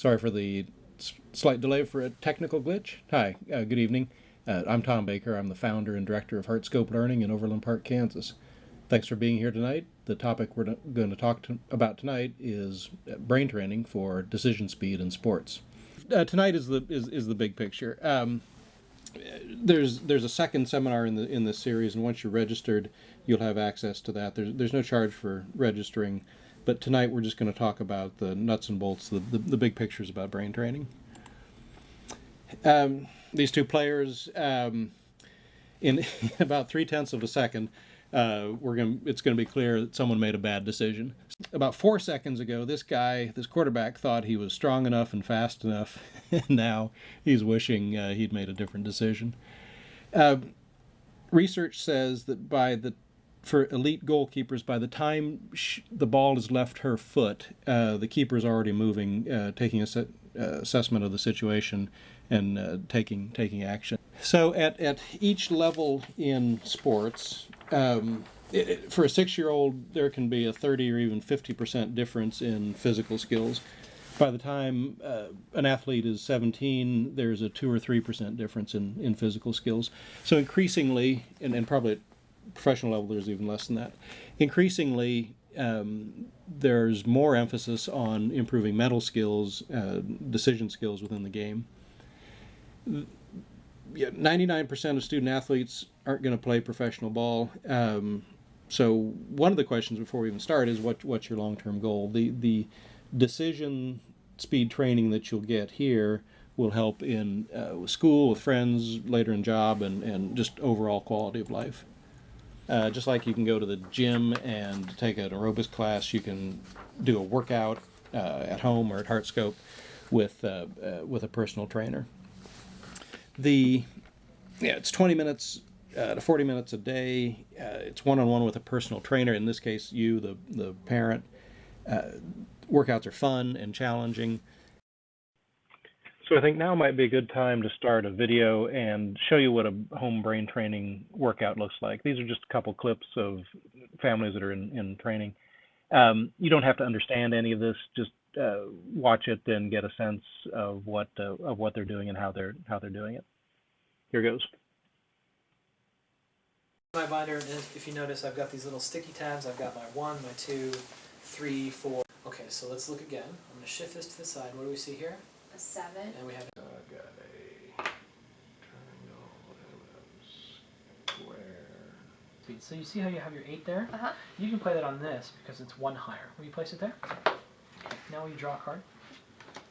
Sorry for the slight delay for a technical glitch. Hi, good evening. I'm Tom Baker. I'm the founder and director of HeartScope Learning in Overland Park, Kansas. Thanks for being here tonight. The topic we're going to talk about tonight is brain training for decision speed in sports. Tonight is the big picture. There's a second seminar in this series, and once you're registered, you'll have access to that. There's no charge for registering, but tonight we're just going to talk about the nuts and bolts, the big pictures about brain training. These two players, in about 3/10 of a second, it's going to be clear that someone made a bad decision. About 4 seconds ago, this quarterback, thought he was strong enough and fast enough, and now he's wishing he'd made a different decision. Research says that for elite goalkeepers, by the time the ball has left her foot, the keeper is already moving, taking assessment of the situation and taking action. So at each level in sports, for a 6-year-old, there can be a 30 or even 50% difference in physical skills. By the time an athlete is 17, there's a 2 or 3% difference in physical skills. So increasingly, and probably at professional level, there's even less than that. Increasingly, there's more emphasis on improving mental skills, decision skills within the game. 99% of student athletes aren't going to play professional ball. So one of the questions before we even start is what's your long-term goal? The decision speed training that you'll get here will help in school, with friends, later in job, and just overall quality of life. Just like you can go to the gym and take an aerobics class, you can do a workout at home or at HeartScope with a personal trainer. It's 20 minutes to 40 minutes a day. It's one-on-one with a personal trainer. In this case, you, the parent. Workouts are fun and challenging. So I think now might be a good time to start a video and show you what a home brain training workout looks like. These are just a couple clips of families that are in training. You don't have to understand any of this. Just watch it and get a sense of what they're doing and how they're doing it. Here goes. My binder, and if you notice, I've got these little sticky tabs. I've got my 1, my 2, 3, 4. Okay, so let's look again. I'm going to shift this to the side. What do we see here? A 7. And we have Got a triangle and a square. So you see how you have your 8 there? Uh-huh. You can play that on this because it's 1 higher. Will you place it there? Now will you draw a card?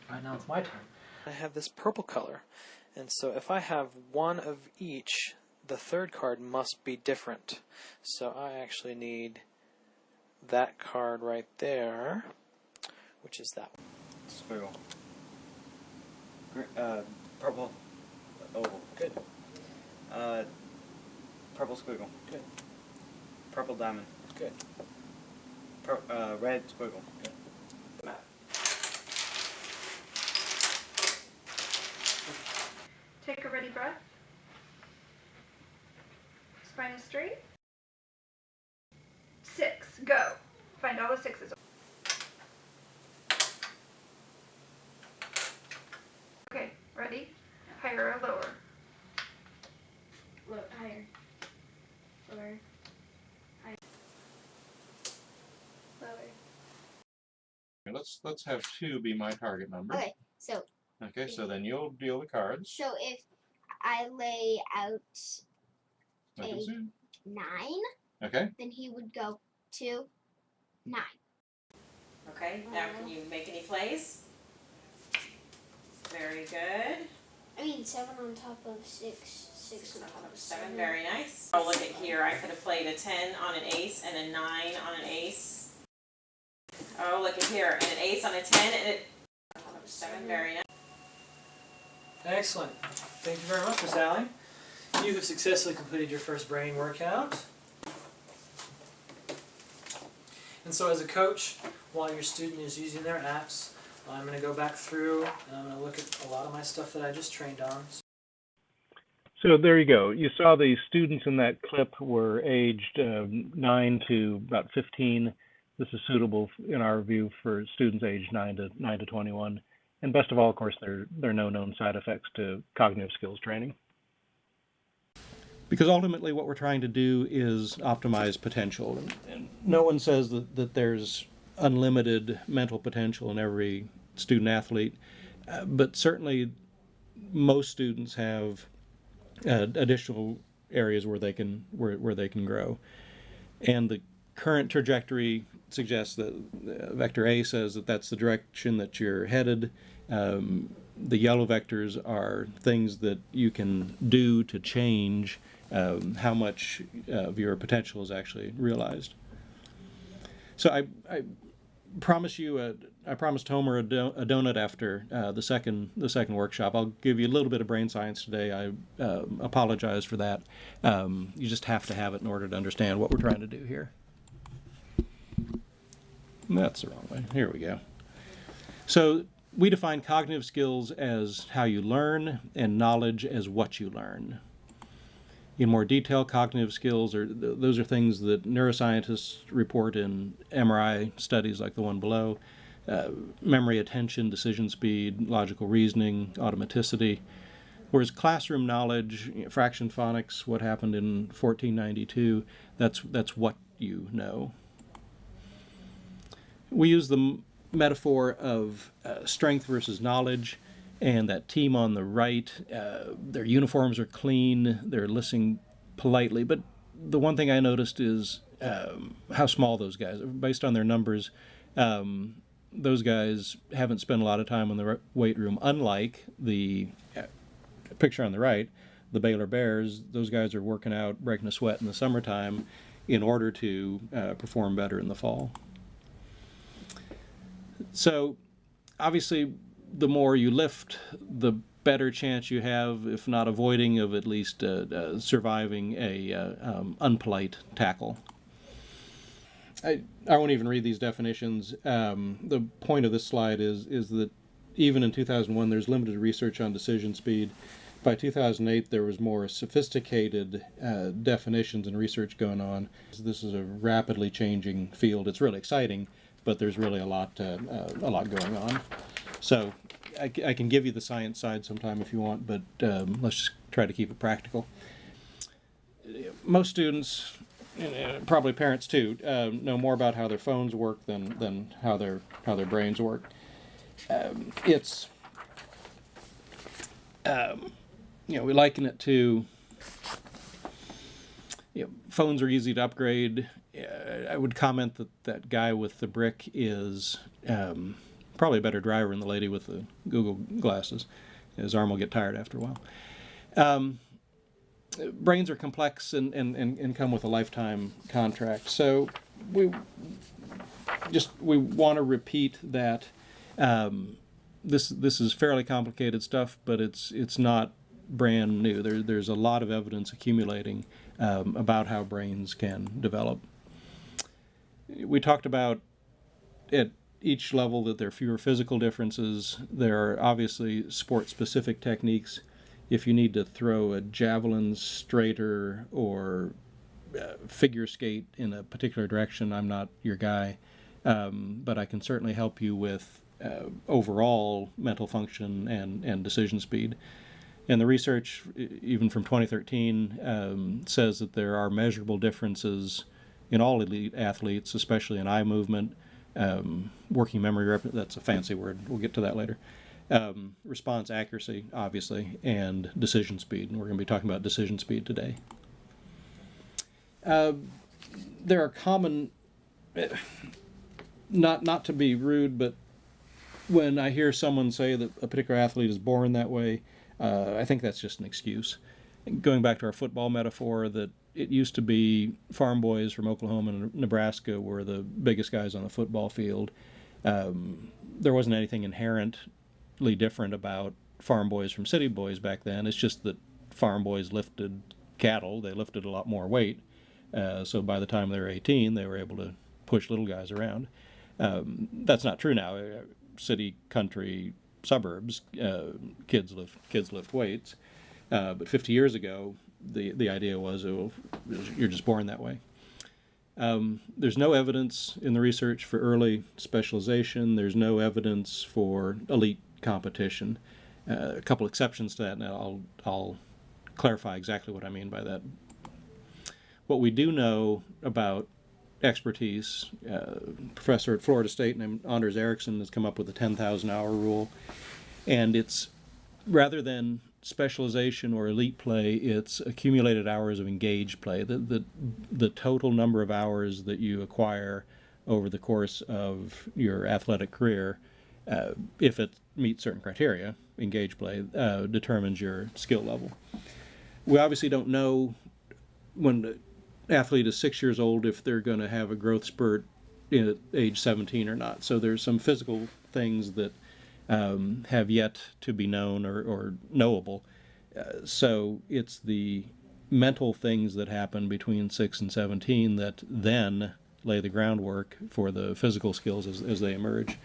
All right, now it's my turn. I have this purple color, and so if I have 1 of each, the third card must be different. So I actually need that card right there, which is that one. Squiggle. Purple oval. Good. Purple squiggle. Good. Purple diamond. Good. Red squiggle. Good. Matt. Take a ready breath. Spine is straight. 6. Go. Find all the 6s. Okay, ready? Higher or lower? Higher. Lower. Higher. Lower. Let's have 2 be my target number. Okay, So then you'll deal the cards. so if I lay out Like this here. 9, Okay. then he would go to 9. Okay, now can you make any plays? Very good. I mean, 7 on top of 6, 6 on top of 7, very nice. Oh, look at here, I could have played a 10 on an ace and a 9 on an ace. Oh, look at here, and an ace on a 10 and a 7, very nice. Excellent. Thank you very much, Miss Allie. You have successfully completed your first brain workout. And so as a coach, while your student is using their apps, I'm going to go back through and I'm going to look at a lot of my stuff that I just trained on. So there you go. You saw the students in that clip were aged 9 to about 15. This is suitable, in our view, for students aged 9 to 21. And best of all, of course, there are no known side effects to cognitive skills training. Because ultimately what we're trying to do is optimize potential. And no one says that there's unlimited mental potential in every student athlete, but certainly most students have additional areas where they can grow. And the current trajectory suggests that vector A says that that's the direction that you're headed. The yellow vectors are things that you can do to change how much of your potential is actually realized. So I promise you, I promised Homer a donut after the second workshop. I'll give you a little bit of brain science today. I apologize for that. You just have to have it in order to understand what we're trying to do here. That's the wrong way. Here we go. So we define cognitive skills as how you learn and knowledge as what you learn. In more detail, cognitive skills those are things that neuroscientists report in MRI studies like the one below. Memory, attention, decision speed, logical reasoning, automaticity. Whereas classroom knowledge, fraction phonics, what happened in 1492, that's what you know. We use the metaphor of strength versus knowledge, and that team on the right, their uniforms are clean, they're listening politely, but the one thing I noticed is how small those guys are. Based on their numbers, those guys haven't spent a lot of time in the weight room, unlike the picture on the right, the Baylor Bears. Those guys are working out, breaking a sweat in the summertime in order to perform better in the fall. So obviously, the more you lift, the better chance you have, if not avoiding, of at least surviving a unpolite tackle. I won't even read these definitions. The point of this slide is that even in 2001, there's limited research on decision speed. By 2008, there was more sophisticated definitions and research going on. This is a rapidly changing field. It's really exciting, but there's really a lot going on. So I can give you the science side sometime if you want, but let's just try to keep it practical. Most students, and probably parents too, know more about how their phones work than how their brains work. We liken it to, phones are easy to upgrade. I would comment that guy with the brick is probably a better driver than the lady with the Google glasses. His arm will get tired after a while. Brains are complex and come with a lifetime contract. So we want to repeat that this is fairly complicated stuff, but it's not brand new. There's a lot of evidence accumulating about how brains can develop. We talked about at each level that there are fewer physical differences. There are obviously sport-specific techniques. If you need to throw a javelin straighter or figure skate in a particular direction, I'm not your guy. But I can certainly help you with overall mental function and decision speed. And the research, even from 2013, says that there are measurable differences in all elite athletes, especially in eye movement, working memory, that's a fancy word, we'll get to that later, response accuracy, obviously, and decision speed. And we're going to be talking about decision speed today. There are common, not to be rude, but when I hear someone say that a particular athlete is born that way, I think that's just an excuse. Going back to our football metaphor, that it used to be farm boys from Oklahoma and Nebraska were the biggest guys on the football field. There wasn't anything inherently different about farm boys from city boys back then. It's just that farm boys lifted cattle. They lifted a lot more weight. So by the time they were 18, they were able to push little guys around. That's not true now. City, country, suburbs, kids lift weights. But 50 years ago, the idea was, you're just born that way. There's no evidence in the research for early specialization. There's no evidence for elite competition. A couple exceptions to that, and I'll clarify exactly what I mean by that. What we do know about expertise, a professor at Florida State named Anders Ericsson has come up with the 10,000 hour rule, and it's rather than specialization or elite play, it's accumulated hours of engaged play. The total number of hours that you acquire over the course of your athletic career, if it meets certain criteria, engaged play, determines your skill level. We obviously don't know when the athlete is 6 years old if they're going to have a growth spurt at age 17 or not. So there's some physical things that have yet to be known or knowable. So it's the mental things that happen between 6 and 17 that then lay the groundwork for the physical skills as they emerge.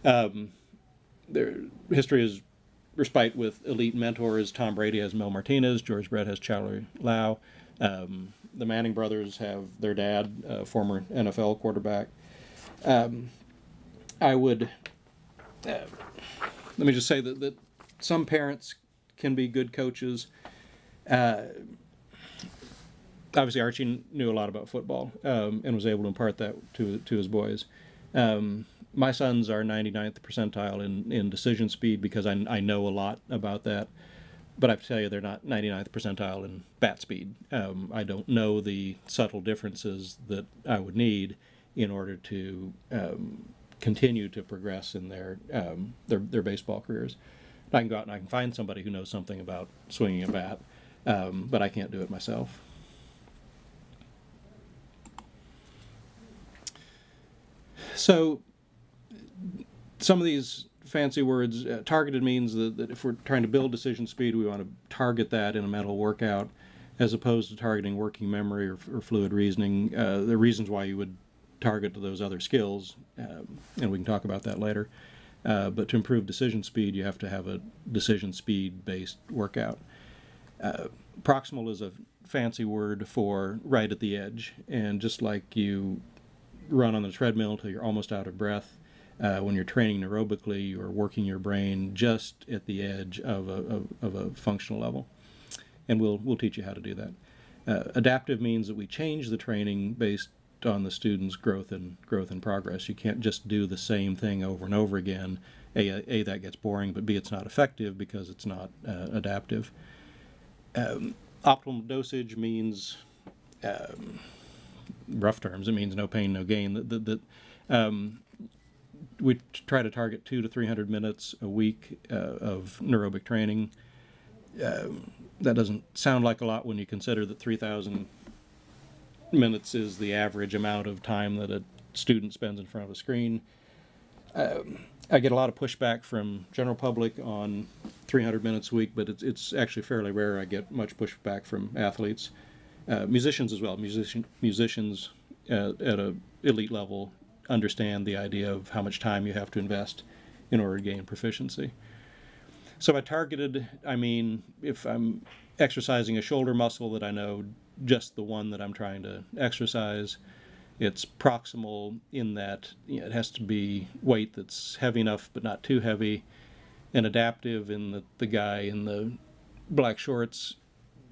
Their history is respite with elite mentors. Tom Brady has Mel Martinez, George Brett has Charlie Lau. The Manning brothers have their dad, former NFL quarterback. I would... let me just say that some parents can be good coaches. Obviously, Archie knew a lot about football and was able to impart that to his boys. My sons are 99th percentile in decision speed because I know a lot about that. But I have to tell you, they're not 99th percentile in bat speed. I don't know the subtle differences that I would need in order to continue to progress in their baseball careers. I can go out and I can find somebody who knows something about swinging a bat, but I can't do it myself. So some of these fancy words, targeted means that if we're trying to build decision speed, we want to target that in a mental workout as opposed to targeting working memory or fluid reasoning. There are reasons why you would target to those other skills, and we can talk about that later. But to improve decision speed, you have to have a decision speed-based workout. Proximal is a fancy word for right at the edge, and just like you run on the treadmill until you're almost out of breath, when you're training aerobically, you're working your brain just at the edge of a functional level, and we'll teach you how to do that. Adaptive means that we change the training based on the student's growth and progress. You can't just do the same thing over and over again. A, that gets boring, but B, it's not effective because it's not adaptive. Optimal dosage means, rough terms, it means no pain, no gain. We try to target 200 to 300 minutes a week of neurobic training. That doesn't sound like a lot when you consider that 3,000 minutes is the average amount of time that a student spends in front of a screen. I get a lot of pushback from general public on 300 minutes a week, but it's actually fairly rare I get much pushback from athletes. Musicians as well. Musicians at an elite level understand the idea of how much time you have to invest in order to gain proficiency. So by targeted, I mean if I'm exercising a shoulder muscle that I know just the one that I'm trying to exercise, it's proximal in that it has to be weight that's heavy enough but not too heavy, and adaptive in that the guy in the black shorts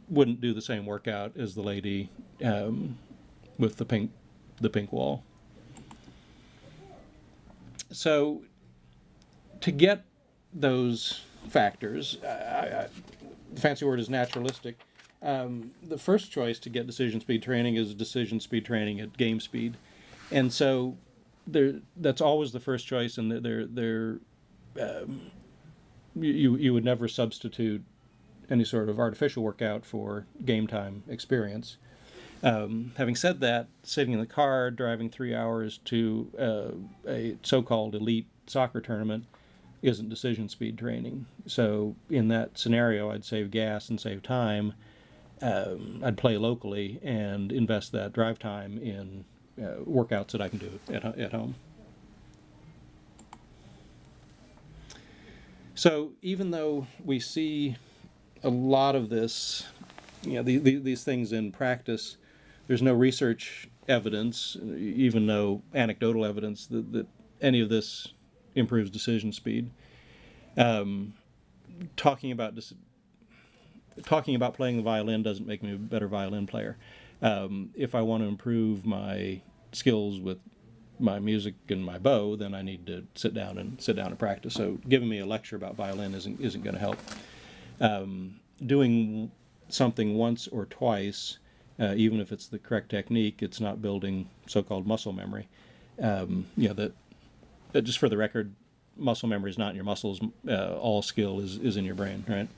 wouldn't do the same workout as the lady with the pink wall. So to get those factors, the fancy word is naturalistic. The first choice to get decision speed training is decision speed training at game speed, and so that's always the first choice. And you would never substitute any sort of artificial workout for game time experience. Having said that, sitting in the car, driving 3 hours to a so-called elite soccer tournament isn't decision speed training. So in that scenario, I'd save gas and save time. I'd play locally and invest that drive time in workouts that I can do at home. So even though we see a lot of this, these things in practice, there's no research evidence, even no anecdotal evidence that any of this improves decision speed. Talking about playing the violin doesn't make me a better violin player. If I want to improve my skills with my music and my bow, then I need to sit down and practice. So giving me a lecture about violin isn't going to help. Doing something once or twice, even if it's the correct technique, it's not building so-called muscle memory. That just for the record, muscle memory is not in your muscles. All skill is in your brain, right?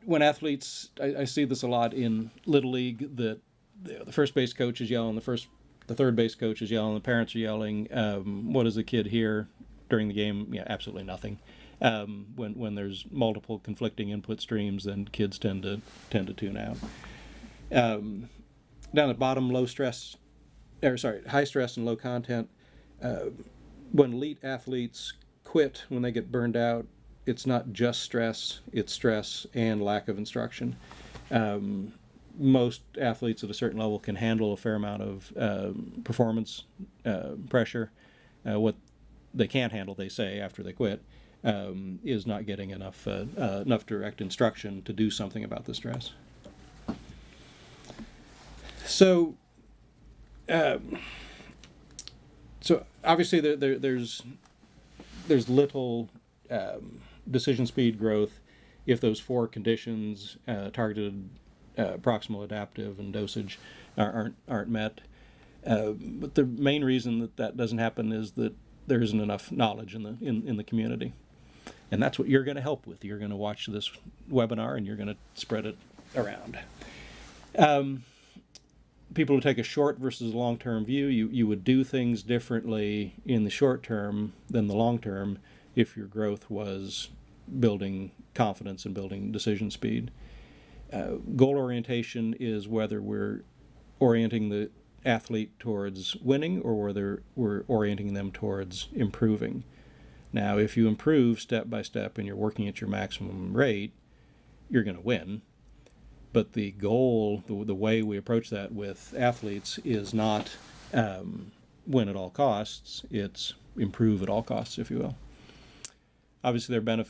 When athletes, I see this a lot in Little League, that the first base coach is yelling, the third base coach is yelling, the parents are yelling. What does the kid hear during the game? Yeah, absolutely nothing. When there's multiple conflicting input streams, then kids tend to tune out. Down at the bottom, high stress and low content. When elite athletes quit, when they get burned out, it's not just stress, it's stress and lack of instruction. Most athletes at a certain level can handle a fair amount of performance pressure. What they can't handle, they say, after they quit, is not getting enough direct instruction to do something about the stress. So obviously there's little decision speed growth if those four conditions, targeted, proximal, adaptive, and dosage, aren't met. But the main reason that doesn't happen is that there isn't enough knowledge in the community, and that's what you're going to help with. You're going to watch this webinar and you're going to spread it around. People who take a short versus long-term view, you would do things differently in the short term than the long term if your growth was building confidence and building decision speed. Goal orientation is whether we're orienting the athlete towards winning or whether we're orienting them towards improving. Now, if you improve step by step and you're working at your maximum rate, you're going to win. But the goal, the way we approach that with athletes is not win at all costs, it's improve at all costs, if you will. Obviously, there are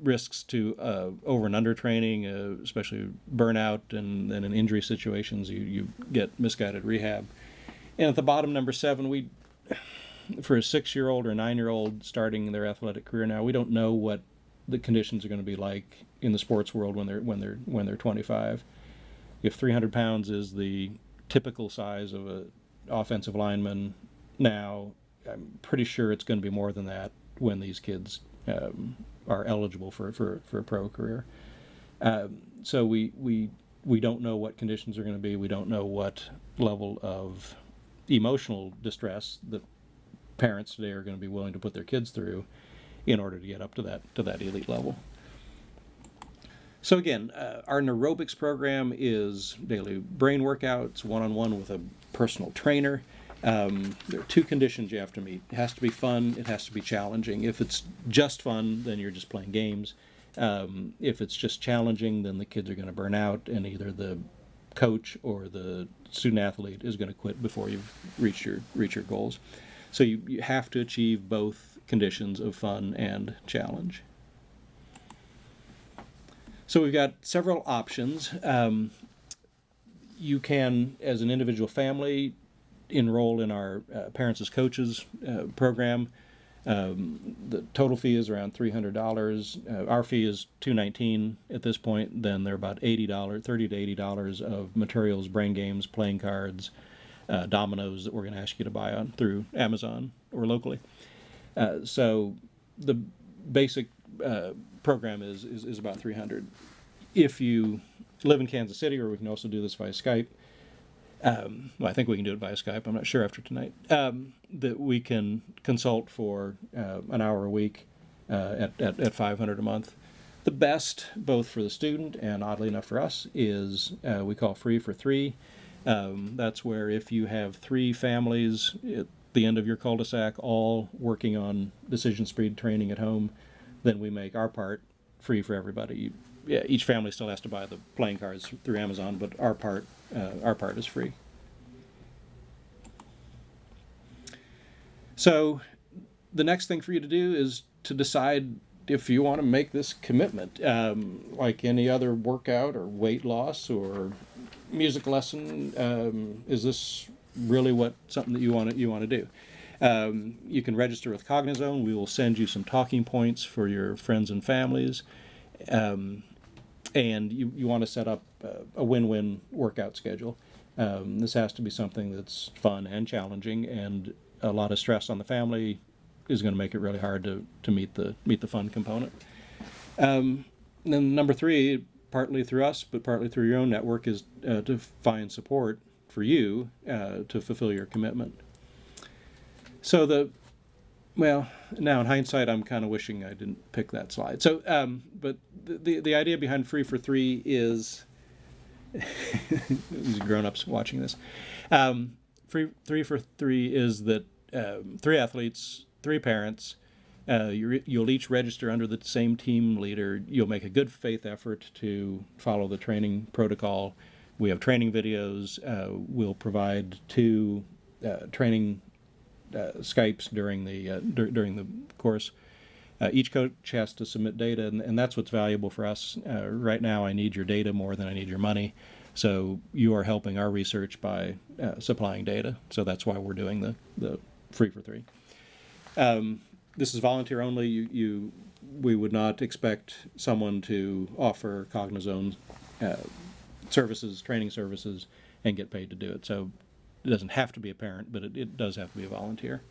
risks to over and under training, especially burnout, and then in injury situations, you get misguided rehab. And at the bottom, number 7, for a 6-year-old or a 9-year-old starting their athletic career now, we don't know what the conditions are going to be like in the sports world when they're 25. If 300 pounds is the typical size of an offensive lineman now, I'm pretty sure it's going to be more than that when these kids are eligible for a pro career. So we don't know what conditions are going to be. We don't know what level of emotional distress that parents today are going to be willing to put their kids through in order to get up to that elite level. So again, our neurobics program is daily brain workouts, one-on-one with a personal trainer. There are 2 conditions you have to meet. It has to be fun, it has to be challenging. If it's just fun, then you're just playing games. If it's just challenging, then the kids are going to burn out, and either the coach or the student athlete is going to quit before you've reached your goals. So you have to achieve both conditions of fun and challenge. So we've got several options. You can, as an individual family, enroll in our Parents as Coaches program. The total fee is around $300. Our fee is $219 at this point. Then there are about $30 to $80 of materials, brain games, playing cards, dominoes that we're going to ask you to buy on through Amazon or locally. So the basic program is about $300. If you live in Kansas City, or we can also do this via Skype. Well, I think we can do it via Skype. I'm not sure after tonight. That we can consult for an hour a week at $500 a month. The best, both for the student and oddly enough for us, is we call free for 3. That's where if you have 3 families at the end of your cul-de-sac all working on decision speed training at home, then we make our part free for everybody. Each family still has to buy the playing cards through Amazon, but our part is free. So the next thing for you to do is to decide if you want to make this commitment. Like any other workout or weight loss or music lesson, is this really something that you want to do? You can register with Cognizone. We will send you some talking points for your friends and families. And you want to set up a win-win workout schedule. This has to be something that's fun and challenging, and a lot of stress on the family is going to make it really hard to meet the fun component. Then number 3, partly through us, but partly through your own network, is to find support for you to fulfill your commitment. So now in hindsight, I'm kind of wishing I didn't pick that slide. So, but the idea behind Free for 3 is, these grown-ups watching this, Free for 3 is that 3 athletes, 3 parents, you'll each register under the same team leader. You'll make a good faith effort to follow the training protocol. We have training videos. We'll provide 2 training Skypes during the course. Each coach has to submit data, and that's what's valuable for us. Right now, I need your data more than I need your money. So you are helping our research by supplying data. So that's why we're doing the Free for 3. This is volunteer only. We would not expect someone to offer Cognizone services, training services, and get paid to do it. So it doesn't have to be a parent, but it does have to be a volunteer.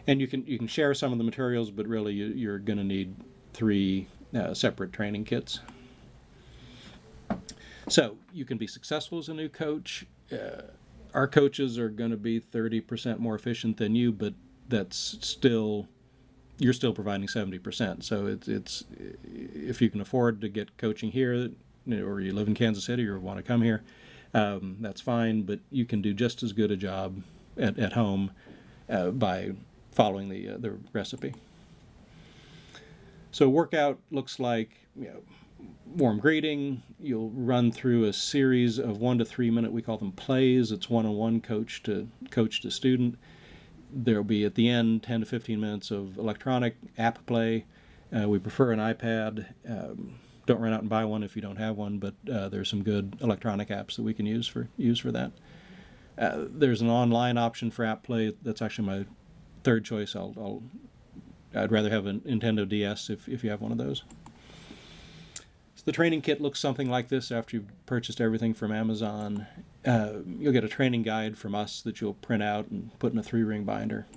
And you can share some of the materials, but really you're going to need 3 separate training kits. So you can be successful as a new coach. Our coaches are going to be 30% more efficient than you, but you're still providing 70%. So it's if you can afford to get coaching here, or you live in Kansas City or want to come here, that's fine. But you can do just as good a job at home by following the recipe. So workout looks like, warm greeting. You'll run through a series of 1 to 3 minute, we call them plays. It's one-on-one coach to student. There'll be at the end 10 to 15 minutes of electronic app play. We prefer an iPad. Don't run out and buy one if you don't have one, but there's some good electronic apps that we can use for that. There's an online option for app play. That's actually my third choice. I'd rather have a Nintendo DS if you have one of those. So the training kit looks something like this after you've purchased everything from Amazon. You'll get a training guide from us that you'll print out and put in a 3-ring binder.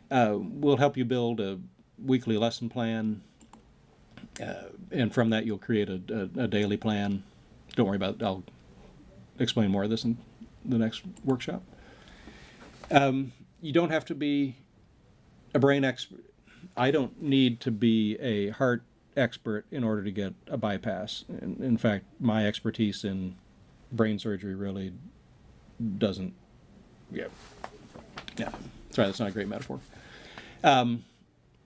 We'll help you build a weekly lesson plan, and from that you'll create a daily plan. Don't worry about it. I'll explain more of this in the next workshop. You don't have to be a brain expert. I don't need to be a heart expert in order to get a bypass. In fact, my expertise in brain surgery really doesn't. Yeah. Sorry, that's not a great metaphor.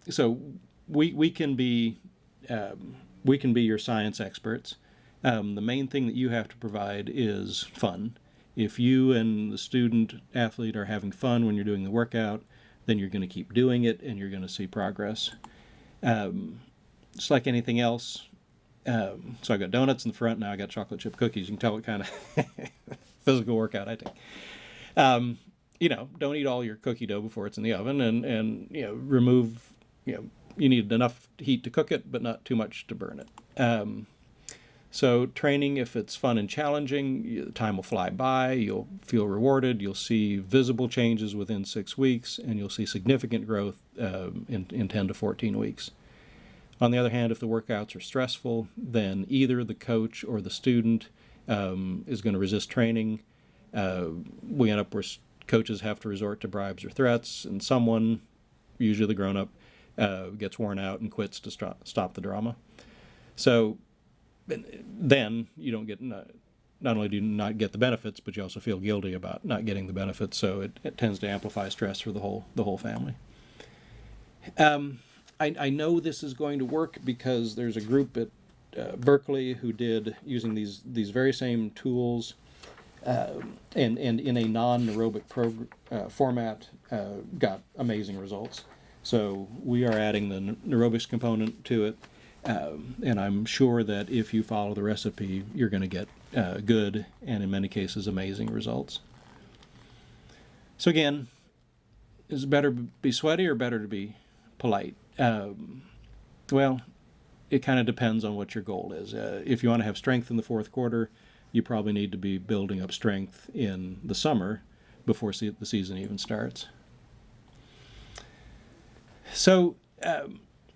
So we can be your science experts. The main thing that you have to provide is fun. If you and the student athlete are having fun when you're doing the workout, then you're going to keep doing it and you're going to see progress. Just like anything else. So I got donuts in the front, now I got chocolate chip cookies. You can tell what kind of physical workout I take. Don't eat all your cookie dough before it's in the oven, and remove, you need enough heat to cook it, but not too much to burn it. So training, if it's fun and challenging, time will fly by, you'll feel rewarded, you'll see visible changes within 6 weeks, and you'll see significant growth in 10 to 14 weeks. On the other hand, if the workouts are stressful, then either the coach or the student is going to resist training. We end up where coaches have to resort to bribes or threats, and someone, usually the grown-up, gets worn out and quits to stop the drama. So then you don't get, not only do you not get the benefits, but you also feel guilty about not getting the benefits, so it tends to amplify stress for the whole family. I know this is going to work because there's a group at Berkeley who did, using these very same tools, and in a non-aerobic format, got amazing results. So we are adding the aerobics component to it, and I'm sure that if you follow the recipe, you're going to get good and in many cases amazing results. So again, is it better to be sweaty or better to be polite? Well, it kind of depends on what your goal is. If you want to have strength in the fourth quarter, you probably need to be building up strength in the summer before the season even starts. So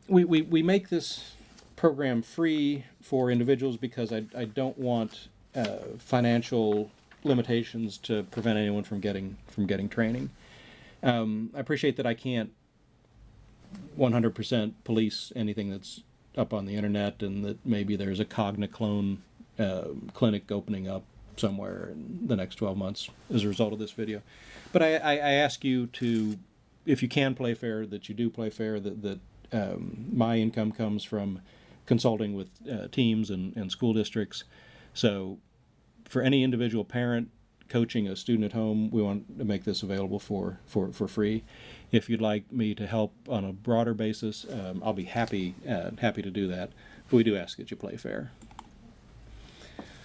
we make this program free for individuals because I don't want financial limitations to prevent anyone from getting training. I appreciate that I can't 100% police anything that's up on the internet, and that maybe there's a Cognizone clinic opening up somewhere in the next 12 months as a result of this video. But I ask you to, if you can play fair, that you do play fair, that my income comes from consulting with teams and school districts. So for any individual parent coaching a student at home, we want to make this available for free. If you'd like me to help on a broader basis, I'll be happy to do that. But we do ask that you play fair.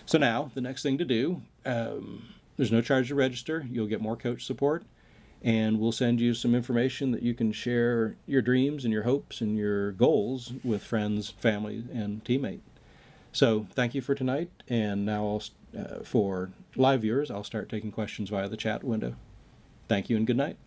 So now, the next thing to do, there's no charge to register. You'll get more coach support, and we'll send you some information that you can share your dreams and your hopes and your goals with friends, family, and teammates. So thank you for tonight, and now for live viewers, I'll start taking questions via the chat window. Thank you and good night.